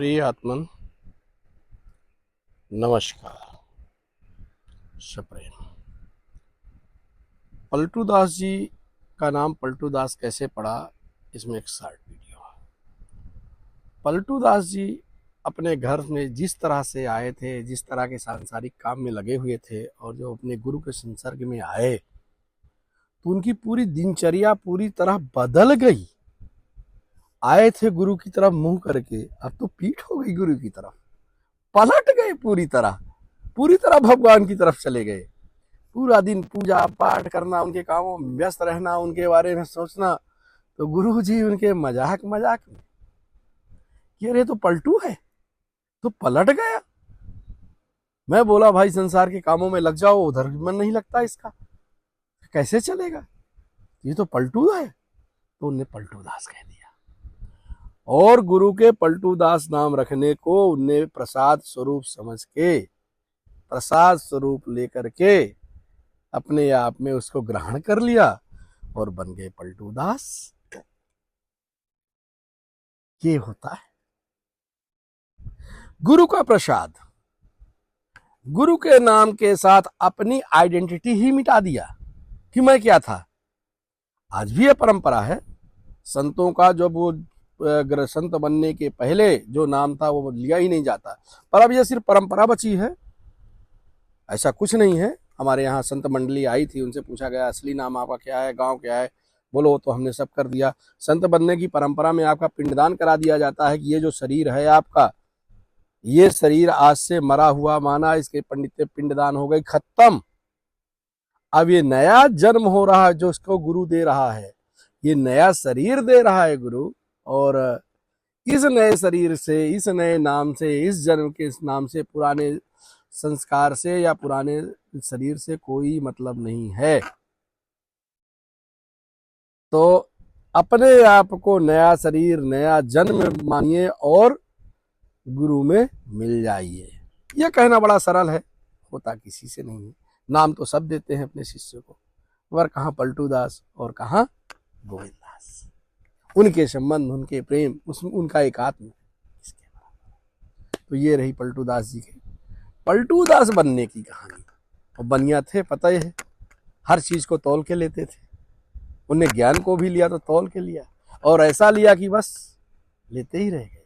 प्रिय आत्मन, नमस्कार। सप्रेम। पलटू दास जी का नाम पलटू दास कैसे पड़ा, इसमें एक शॉर्ट वीडियो है। पलटू दास जी अपने घर में जिस तरह से आए थे, जिस तरह के सांसारिक काम में लगे हुए थे, और जो अपने गुरु के संसर्ग में आए तो उनकी पूरी दिनचर्या पूरी तरह बदल गई। आए थे गुरु की तरफ मुंह करके, अब तो पीठ हो गई गुरु की तरफ, पलट गए पूरी तरह भगवान की तरफ चले गए। पूरा दिन पूजा पाठ करना, उनके कामों में व्यस्त रहना, उनके बारे में सोचना, तो गुरु जी उनके मजाक मजाक में कि अरे तो पलटू है, तो पलट गया। मैं बोला भाई संसार के कामों में लग जाओ, उधर मन नहीं लगता इसका, कैसे चलेगा, ये तो पलटू है। तो उन्हें पलटू दास कह दिया, और गुरु के पलटू दास नाम रखने को उन्हें प्रसाद स्वरूप समझ के, प्रसाद स्वरूप लेकर के अपने आप में उसको ग्रहण कर लिया और बन गए पलटू दास। ये होता है गुरु का प्रसाद। गुरु के नाम के साथ अपनी आइडेंटिटी ही मिटा दिया कि मैं क्या था। आज भी यह परंपरा है संतों का, जब वो संत बनने के पहले जो नाम था वो लिया ही नहीं जाता, पर अब यह सिर्फ परंपरा बची है, ऐसा कुछ नहीं है। हमारे यहाँ संत मंडली आई थी, उनसे पूछा गया असली नाम आपका क्या है, गांव क्या है, बोलो तो हमने सब कर दिया। संत बनने की परंपरा में आपका पिंडदान करा दिया जाता है कि ये जो शरीर है आपका, ये शरीर आज से मरा हुआ माना, इसके पंडित पिंडदान हो गई, खत्म। अब ये नया जन्म हो रहा है जो इसको गुरु दे रहा है, ये नया शरीर दे रहा है गुरु, और इस नए शरीर से, इस नए नाम से, इस जन्म के इस नाम से, पुराने संस्कार से या पुराने शरीर से कोई मतलब नहीं है। तो अपने आप को नया शरीर, नया जन्म मानिए और गुरु में मिल जाइए। यह कहना बड़ा सरल है, होता किसी से नहीं है। नाम तो सब देते हैं अपने शिष्य को, पर कहाँ पलटू दास और कहाँ गोविंद दास। उनके संबंध, उनके प्रेम, उनका एकात्म। तो ये रही पलटू दास जी के पलटू दास बनने की कहानी। और बनिया थे, पता ही है, हर चीज को तौल के लेते थे। उन्हें ज्ञान को भी लिया तो तौल के लिया, और ऐसा लिया कि बस लेते ही रह गए।